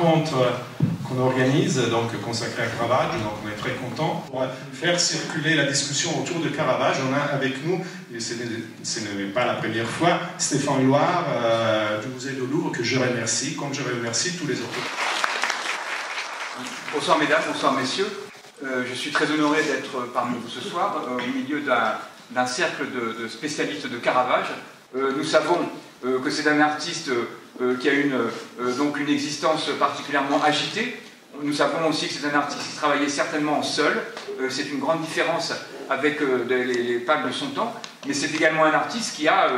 rencontre qu'on organise, donc consacrée à Caravaggio, donc on est très content. Pour faire circuler la discussion autour de Caravage, on a avec nous, et ce n'est pas la première fois, Stéphane Loire du Musée du Louvre, que je remercie, comme je remercie tous les autres. Bonsoir mesdames, bonsoir messieurs. Je suis très honoré d'être parmi vous ce soir, au milieu d'un cercle de spécialistes de Caravage. Nous savons que c'est un artiste qui a donc une existence particulièrement agitée. Nous savons aussi que c'est un artiste qui travaillait certainement seul. C'est une grande différence avec les peintres de son temps. Mais c'est également un artiste qui a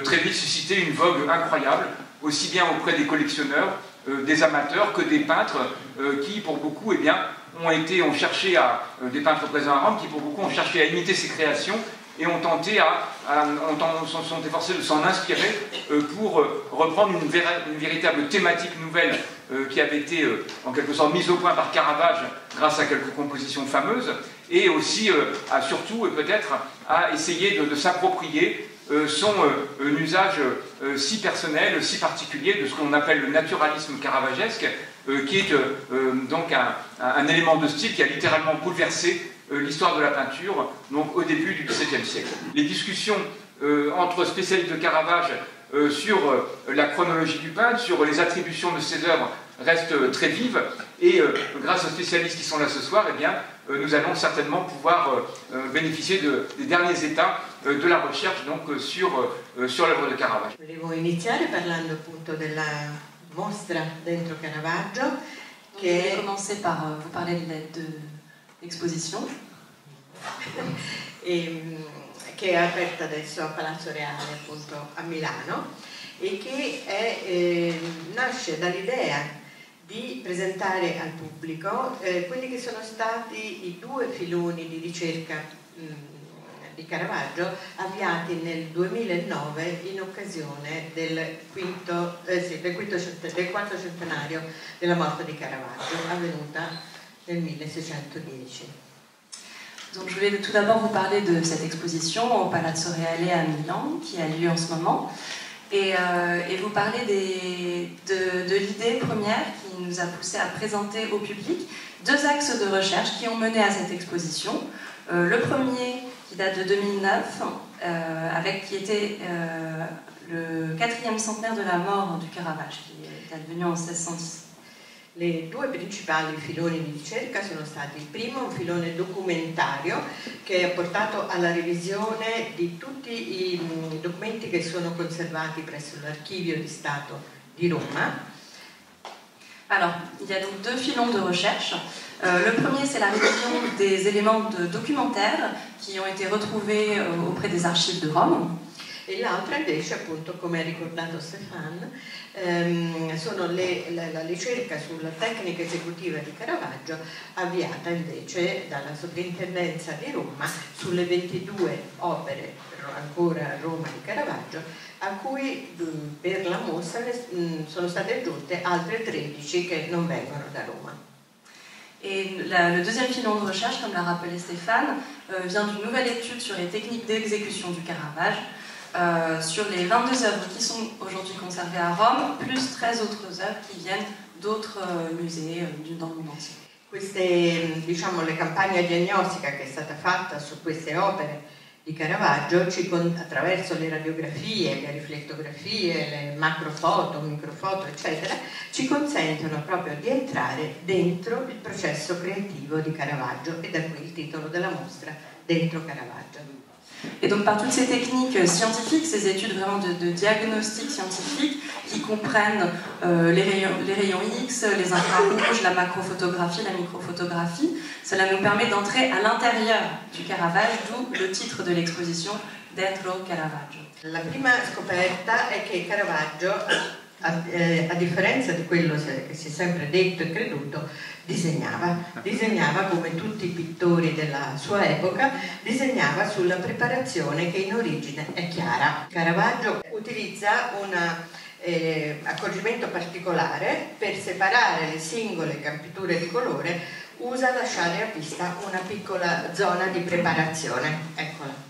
très vite suscité une vogue incroyable, aussi bien auprès des collectionneurs, des amateurs que des peintres qui, pour beaucoup, eh bien, ont cherché des peintres présents à Rome, qui, pour beaucoup, ont cherché à imiter ses créations et ont tenté sont efforcés de s'en inspirer pour reprendre une véritable thématique nouvelle qui avait été en quelque sorte mise au point par Caravage grâce à quelques compositions fameuses, et aussi surtout peut-être à essayer de s'approprier son usage si personnel, si particulier de ce qu'on appelle le naturalisme caravagesque, qui est donc un élément de style qui a littéralement bouleversé l'histoire de la peinture, donc au début du XVIIe siècle. Les discussions entre spécialistes de Caravage sur la chronologie du peintre, sur les attributions de ses œuvres, restent très vives, et grâce aux spécialistes qui sont là ce soir, eh bien, nous allons certainement pouvoir bénéficier des derniers états de la recherche donc, sur l'œuvre de Caravage. Volevo iniziare parlando appunto della mostra dentro Caravaggio. Je vais commencer par vous parler de l'exposition. Che è aperta adesso a Palazzo Reale, appunto a Milano, e che nasce dall'idea di presentare al pubblico quelli che sono stati i due filoni di ricerca di Caravaggio avviati nel 2009 in occasione del quarto centenario della morte di Caravaggio, avvenuta nel 1610. Donc je voulais tout d'abord vous parler de cette exposition au Palazzo Reale à Milan, qui a lieu en ce moment, et vous parler de l'idée première qui nous a poussé à présenter au public deux axes de recherche qui ont mené à cette exposition. Le premier, qui date de 2009, qui était le 4e centenaire de la mort du Caravage, qui est advenu en 1610. Le due principali filoni di ricerca sono stati: il primo, un filone documentario che ha portato alla revisione di tutti i documenti che sono conservati presso l'Archivio di Stato di Roma. Alors, il y a donc deux filons de recherche. Le premier, c'est la révision des éléments documentaires qui ont été retrouvés auprès des archives de Rome. E l'altra invece, appunto, come ha ricordato Stéphane, sono la ricerca sulla tecnica esecutiva di Caravaggio, avviata invece dalla Soprintendenza di Roma sulle 22 opere ancora a Roma di Caravaggio, a cui per la mostra sono state aggiunte altre 13 che non vengono da Roma. Et le deuxième filon de recherche, comme l'a rappelé Stéphane, vient d'une nouvelle étude sur les techniques d'exécution du Caravage, sur les 22 œuvres qui sont aujourd'hui conservées à Rome, plus 13 autres œuvres qui viennent d'autres musées dans le monde entier. Diciamo, le campagna diagnostica che è stata fatta su queste opere di Caravaggio, attraverso le radiografie, le riflettografie, le macrofoto, microfoto, eccetera, ci consentono proprio di entrare dentro il processo creativo di Caravaggio, e da qui il titolo della mostra, Dentro Caravaggio. Et donc par toutes ces techniques scientifiques, ces études vraiment de diagnostic scientifique qui comprennent les rayons X, les infrarouges, la macrophotographie, la microphotographie, cela nous permet d'entrer à l'intérieur du Caravage, d'où le titre de l'exposition, Dentro Caravaggio. La prima scoperta è che Caravaggio, a differenza di quello che si è sempre detto e creduto, disegnava come tutti i pittori della sua epoca, disegnava sulla preparazione che in origine è chiara. Caravaggio utilizza un accorgimento particolare per separare le singole campiture di colore, usa lasciare a vista una piccola zona di preparazione. Eccola.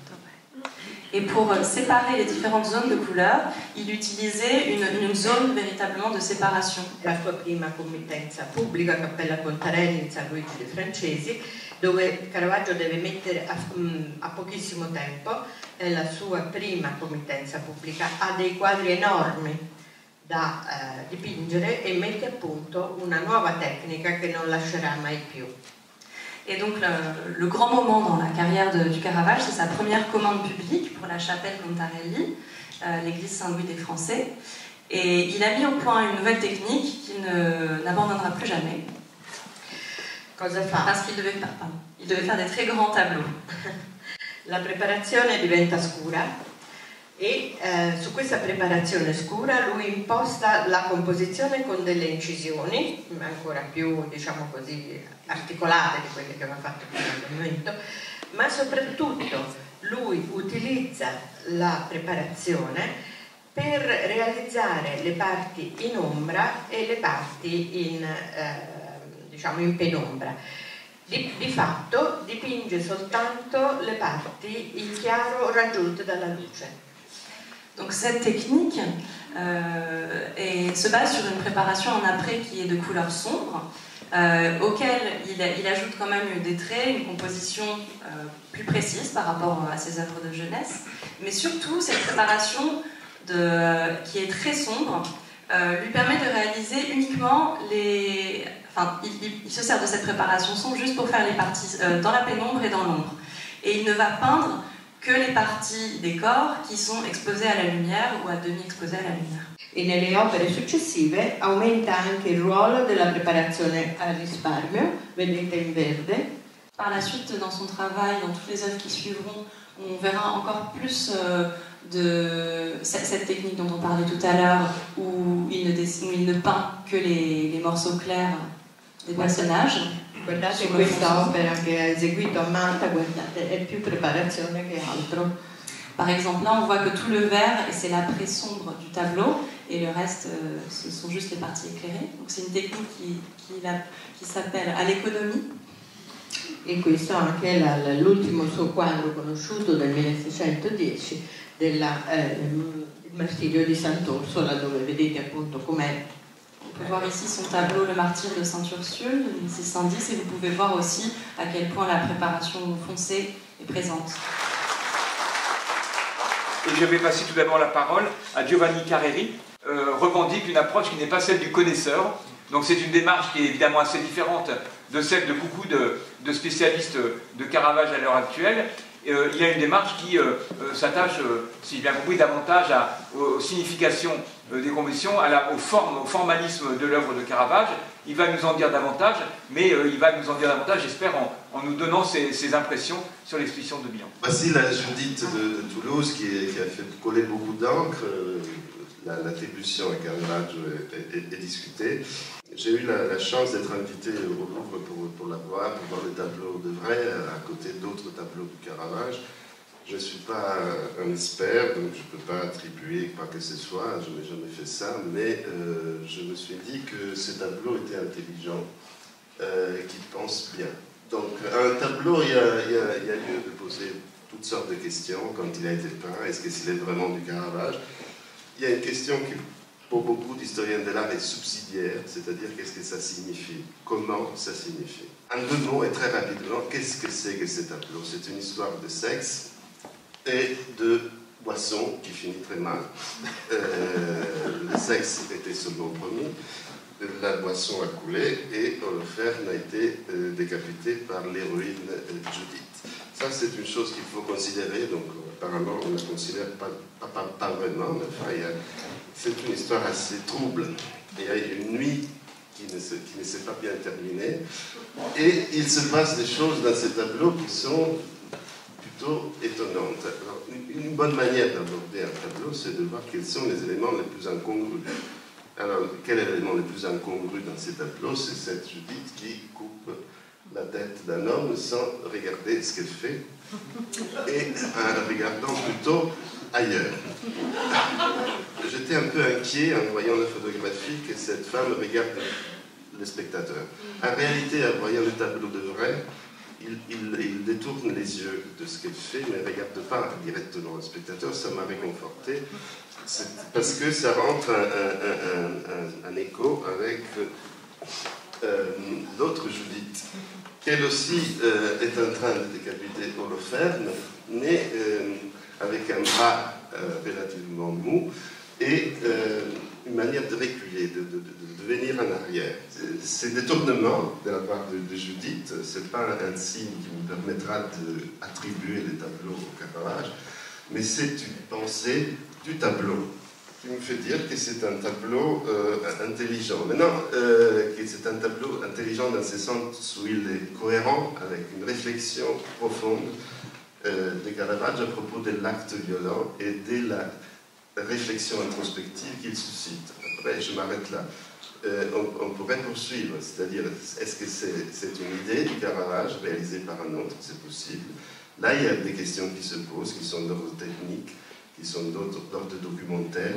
Et pour séparer les différentes zones de couleurs, il utilisait une zone véritablement de séparation. La sua prima committenza pubblica, Cappella Contarelli in San Luigi dei Francesi, dove Caravaggio deve mettere a pochissimo tempo, è la sua prima committenza pubblica, ha dei quadri enormi da dipingere et mette a punto una nuova tecnica che non lascerà mai più. Et donc le grand moment dans la carrière du Caravage, c'est sa première commande publique pour la chapelle Contarelli, l'église Saint-Louis des Français. Et il a mis au point une nouvelle technique qu'il n'abandonnera plus jamais. Cosa fa? Parce qu'il devait faire des très grands tableaux. La preparazione diventa scura e su questa preparazione scura lui imposta la composizione con delle incisioni ancora più, diciamo così, articolate di quelle che aveva fatto fino al momento, ma soprattutto lui utilizza la preparazione per realizzare le parti in ombra e le parti in, diciamo, in penombra. Di fatto dipinge soltanto le parti in chiaro raggiunte dalla luce. Donc cette technique se base sur une préparation en après qui est de couleur sombre, auquel il ajoute quand même des traits, une composition plus précise par rapport à ses œuvres de jeunesse, mais surtout cette préparation qui est très sombre lui permet de réaliser uniquement les... Enfin, il se sert de cette préparation sombre juste pour faire les parties dans la pénombre et dans l'ombre. Et il ne va peindre que les parties des corps qui sont exposées à la lumière ou à demi exposées à la lumière. E nelle opere successive aumenta anche il ruolo della preparazione al risparmio, vedete in verde. Par la suite, dans son travail, dans toutes les œuvres qui suivront, on verra encore plus de cette technique dont on parlait tout à l'heure, où il ne peint que les morceaux clairs des personnages. Guardate questa opera che ha eseguito a Malta, guardate, è più preparazione che altro. Par exemple, là, on voit que tout le vert, c'est l'après sombre du tableau, et le reste, ce sont juste les parties éclairées. Donc c'est une technique qui s'appelle à l'économie. E questo anche è l'ultimo suo quadro conosciuto del 1610, il martirio di Sant'Orsola, dove vedete appunto com'è. On peut voir ici son tableau Le Martyre de Sainte-Ursule de 1610 et vous pouvez voir aussi à quel point la préparation foncée est présente. Et je vais passer tout d'abord la parole à Giovanni Carreri, revendique une approche qui n'est pas celle du connaisseur. Donc c'est une démarche qui est évidemment assez différente de celle de beaucoup de spécialistes de Caravage à l'heure actuelle. Il y a une démarche qui s'attache, si j'ai bien compris, davantage aux significations des compositions, au formalisme de l'œuvre de Caravage. Il va nous en dire davantage, mais il va nous en dire davantage, j'espère, en nous donnant ses impressions sur l'exposition de Milan. Voici la Judith de Toulouse qui a fait coller beaucoup d'encre. L'attribution à Caravaggio est discutée. J'ai eu la chance d'être invité au Louvre pour la voir, pour voir les tableaux de vrai, à côté d'autres tableaux du Caravage. Je ne suis pas un expert, donc je ne peux pas attribuer quoi que ce soit, je n'ai jamais fait ça, mais je me suis dit que ces tableaux étaient intelligents, qu'ils pensent bien. Donc un tableau, il y a lieu de poser toutes sortes de questions quand il a été peint. Est-ce que c'est vraiment du Caravage? Il y a une question qui, pour beaucoup d'historiens de l'art, est subsidiaire, c'est-à-dire qu'est-ce que ça signifie, comment ça signifie. En deux mots et très rapidement, qu'est-ce que c'est que ces tableaux? C'est une histoire de sexe et de boisson qui finit très mal. Le sexe était seulement promis, la boisson a coulé et Holoferne a été décapité par l'héroïne Judith. Ça, c'est une chose qu'il faut considérer, donc apparemment on ne la considère pas vraiment, mais enfin, c'est une histoire assez trouble. Il y a une nuit qui ne s'est pas bien terminée, et il se passe des choses dans ces tableaux qui sont plutôt étonnantes. Alors, une bonne manière d'aborder un tableau, c'est de voir quels sont les éléments les plus incongrus. Alors, quel est l'élément le plus incongru dans ces tableaux? C'est cette Judith qui coupe la tête d'un homme sans regarder ce qu'elle fait, et en regardant plutôt ailleurs. J'étais un peu inquiet en voyant la photographie que cette femme regarde le spectateur. En réalité, en voyant le tableau de vrai, il détourne les yeux de ce qu'elle fait, mais ne regarde pas directement le spectateur. Ça m'a réconforté, parce que ça rentre un écho avec l'autre Judith, qu'elle aussi est en train de décapiter Holoferne, mais avec un bras relativement mou, et une manière de reculer, de venir en arrière. Ces détournements de la part de Judith, ce n'est pas un signe qui me permettra d'attribuer les tableaux au Caravage, mais c'est une pensée du tableau qui me fait dire que c'est un tableau intelligent. Maintenant, que c'est un tableau intelligent dans ce sens où il est cohérent avec une réflexion profonde de Caravage à propos de l'acte violent et de la réflexion introspective qu'il suscite. Après, je m'arrête là. On pourrait poursuivre, c'est-à-dire, est-ce que c'est une idée du Caravage réalisée par un autre? C'est possible. Là, il y a des questions qui se posent, qui sont d'ordre technique, qui sont d'ordre documentaire,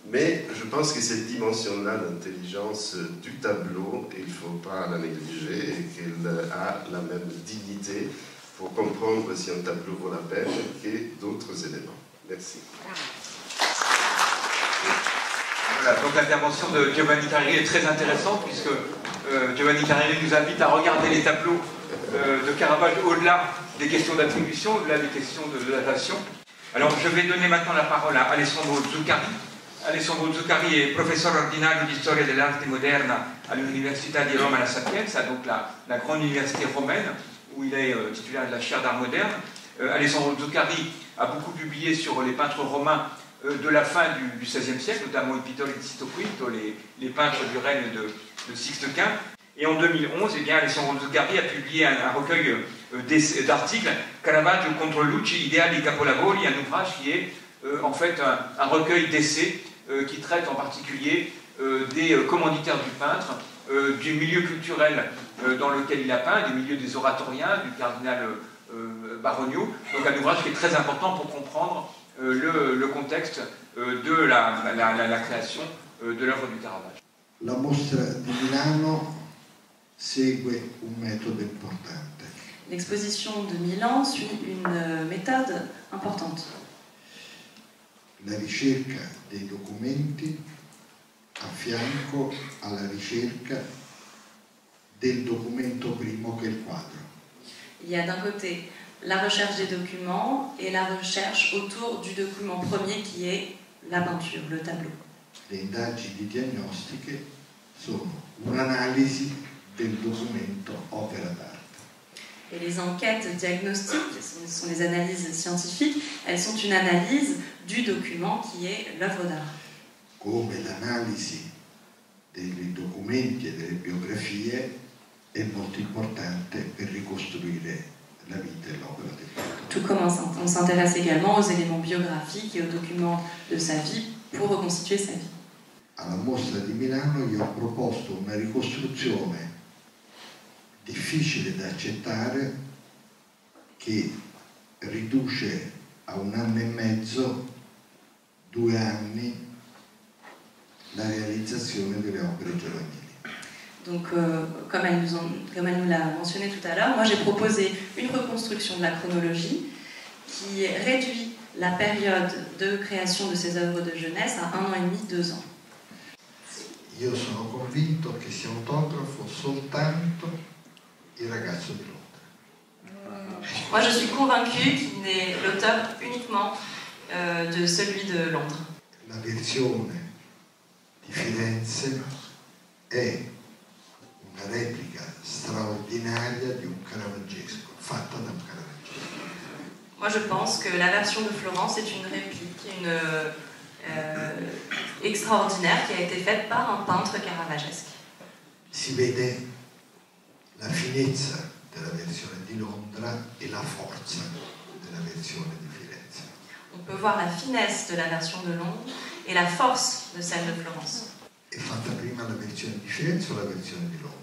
mais je pense que cette dimension-là d'intelligence du tableau, il ne faut pas la négliger, et qu'elle a la même dignité pour comprendre si un tableau vaut la peine que d'autres éléments. Merci. Voilà, donc l'intervention de Giovanni Carreri est très intéressante, puisque Giovanni Carreri nous invite à regarder les tableaux de Caravage au-delà des questions d'attribution, au-delà des questions de datation. Alors je vais donner maintenant la parole à Alessandro Zuccari. Alessandro Zuccari est professeur ordinario di storia dell'arte moderna all'Università di Roma La Sapienza, donc la grande université romaine, où il est titulaire de la chaire d'art moderne. Alessandro Zuccari a beaucoup publié sur les peintres romains de la fin du XVIe siècle, notamment i pittori di Tito V, les peintres du règne de Sixte Quint. Et en 2011, eh bien, Alessandro Zuccari a publié un recueil d'articles, Caravaggio contro Lucci, Ideali Capolavori, un ouvrage qui est en fait un recueil d'essais qui traite en particulier des commanditaires du peintre, du milieu culturel dans lequel il a peint, du milieu des oratoriens, du cardinal Baronio. Donc un ouvrage qui est très important pour comprendre le contexte de la création de l'œuvre du Caravage. La mostra di Milano segue un metodo importante. L'exposition de Milan suit une méthode importante. La ricerca dei documenti a fianco alla ricerca del documento primo che è il quadro. Il y a d'un côté la recherche des documents et la recherche autour du document premier qui est la peinture, le tableau. Le indagini diagnostiche sono un'analisi del documento opera d'arte. Et les enquêtes diagnostiques, ce sont des analyses scientifiques, elles sont une analyse du document qui est l'œuvre d'art. Come l'analisi dei documenti e delle biografie è molto importante per ricostruire la vita e l'opera del pittore. Tout comme on s'intéresse également aux éléments biographiques et aux documents de sa vie pour reconstituer sa vie. Alla mostra di Milano io ho proposto una ricostruzione difficile da accettare che riduce a 1 anno e mezzo, 2 anni, la réalisation delle opere giovanili. Donc, comme elle nous l'a mentionné tout à l'heure, moi j'ai proposé une reconstruction de la chronologie qui réduit la période de création de ces œuvres de jeunesse à 1 an et demi, 2 ans. Io sono convinto che sia autografo soltanto il ragazzo di Londra. Moi je suis convaincue qu'il est l'auteur uniquement de celui de Londres. La versione di Firenze è una replica straordinaria di un Caravaggesco, fatta da un Caravaggesco. Moi je pense que la version de Florence est une réplique, extraordinaire qui a été faite par un peintre caravagesque. Si vede la finezza della versione di Londra e la forza della versione di Firenze. On peut voir la finesse de la version de Londres et la force de celle de Florence. È fatta prima la versione di Firenze o la versione di Londra?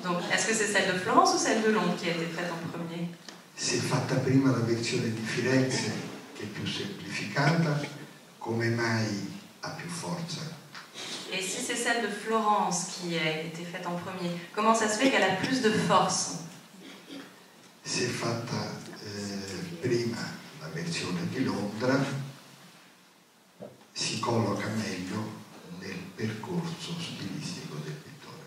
Donc, est-ce que c'est celle de Florence ou celle de Londres qui a été faite en premier? Se è fatta prima la versione di Firenze, che è più semplificata, come mai ha più forza? Et si c'est celle de Florence qui a été faite en premier, comment ça se fait qu'elle a plus de force? si è fatta prima la versione di Londra, si colloca meglio nel percorso stilistico del pittore.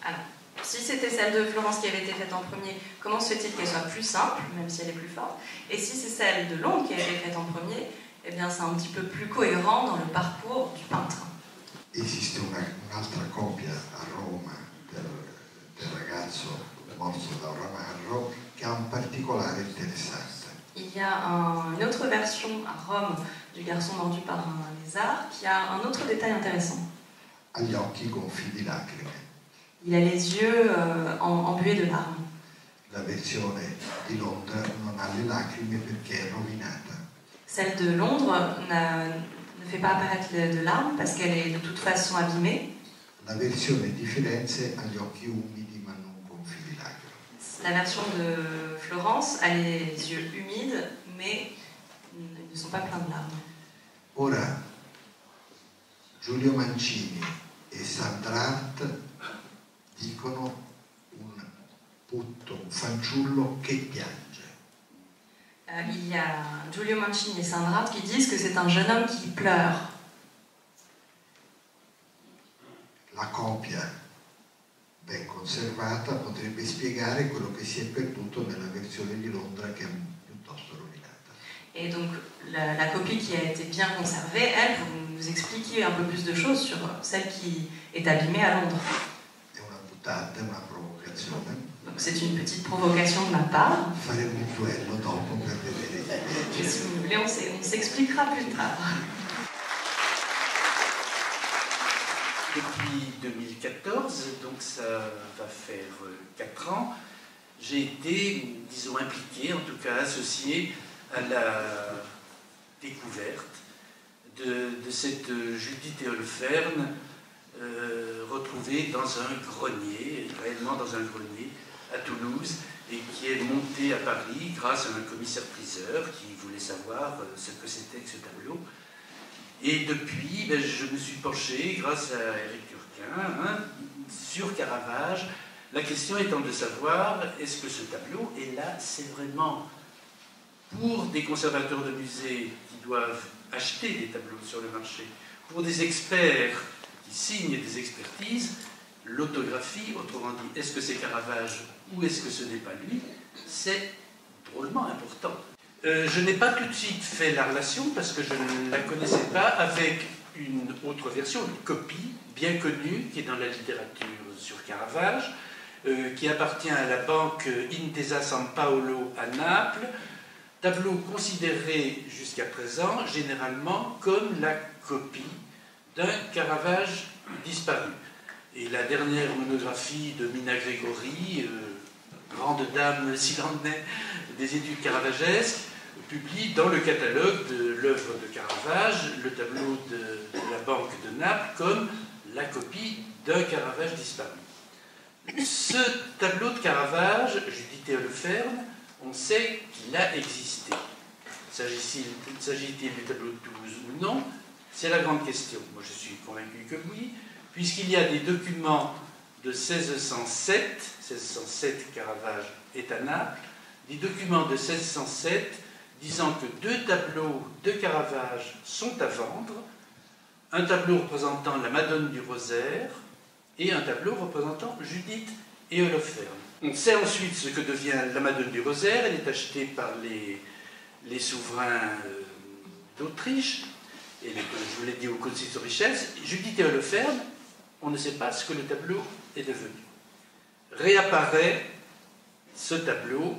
Alors, si c'était celle de Florence qui avait été faite en premier, comment se fait-il qu'elle soit plus simple, même si elle est plus forte? Et si c'est celle de Londres qui a été faite en premier, eh bien c'est un petit peu plus cohérent dans le parcours du peintre. Esiste un'altra copia a Roma del ragazzo morto da un ramarro che ha un particolare interessante. Il y a une autre version à Rome du garçon mordu par un lézard qui a un autre détail intéressant. Ha gli occhi gonfi di lacrime. Il a les yeux embués de larmes. La versione di Londra non ha le lacrime perché è rovinata. Celle de Londres ne fait pas apparaître de larmes parce qu'elle est de toute façon abîmée. La versione di Firenze ha gli occhi umidi ma non gonfi di lacrime. La version de Florence a les yeux humides mais ils ne sont pas pleins de larmes. Ora, Giulio Mancini e Sandra Hart dicono un putto, un fanciullo che piange. Il y a Giulio Mancini et Sandra Hart qui disent que c'est un jeune homme qui pleure. La copia ben conservata potrebbe spiegare quello che si è perduto nella versione di Londra che è piuttosto rovinata. Et donc la copie qui a été bien conservée, elle, pour nous expliquer un peu plus de choses sur celle qui est abîmée à Londres. È una buttata, è una provocazione. Donc c'est une petite provocation de ma part. Faremo un duello dopo per vedere. Et si vous voulez, on s'expliquera plus tard. Depuis 2014, donc ça va faire 4 ans, j'ai été, disons, impliqué, en tout cas associé à la découverte de cette Judith Eolfern retrouvée dans un grenier, réellement dans un grenier à Toulouse, et qui est montée à Paris grâce à un commissaire-priseur qui voulait savoir ce que c'était que ce tableau. Et depuis, je me suis penché, grâce à Éric Turquin, sur Caravage, la question étant de savoir, est-ce que ce tableau, et là c'est vraiment pour des conservateurs de musées qui doivent acheter des tableaux sur le marché, pour des experts qui signent des expertises, l'autographie, autrement dit, est-ce que c'est Caravage ou est-ce que ce n'est pas lui, c'est drôlement important. Je n'ai pas tout de suite fait la relation parce que je ne la connaissais pas avec une autre version, une copie bien connue qui est dans la littérature sur Caravage, qui appartient à la banque Intesa San Paolo à Naples, tableau considéré jusqu'à présent généralement comme la copie d'un Caravage disparu. Et la dernière monographie de Mina Gregori, grande dame s'il en est des études caravagesques, publie dans le catalogue de l'œuvre de Caravage le tableau de la banque de Naples comme la copie d'un Caravage disparu. Ce tableau de Caravage, Judith Eolfern, on sait qu'il a existé. S'agit-il du tableau de Toulouse ou non? C'est la grande question. Moi je suis convaincu que oui, puisqu'il y a des documents de 1607 Caravage est à Naples, des documents de 1607 disant que 2 tableaux de Caravage sont à vendre, un tableau représentant la Madone du Rosaire et un tableau représentant Judith Eolfern. On sait ensuite ce que devient la Madone du Rosaire, elle est achetée par les souverains d'Autriche, et je vous l'ai dit au Consistorichesse. Judith Eolfern, on ne sait pas ce que le tableau est devenu. Réapparaît ce tableau.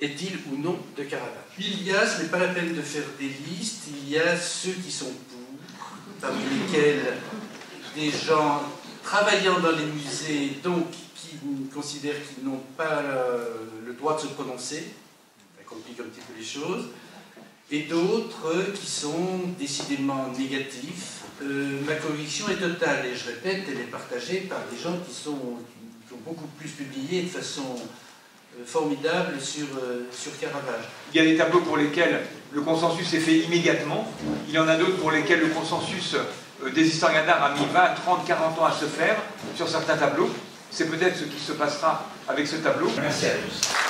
Est-il ou non de Caravage? Il y a, ce n'est pas la peine de faire des listes, il y a ceux qui sont pour, parmi lesquels des gens travaillant dans les musées, donc qui considèrent qu'ils n'ont pas le droit de se prononcer, ça complique un petit peu les choses, et d'autres qui sont décidément négatifs. Ma conviction est totale, et je répète, elle est partagée par des gens qui ont beaucoup plus publié de façon formidable sur Caravage. Il y a des tableaux pour lesquels le consensus est fait immédiatement. Il y en a d'autres pour lesquels le consensus des historiens d'art a mis 20, 30, 40 ans à se faire sur certains tableaux. C'est peut-être ce qui se passera avec ce tableau. Merci à tous.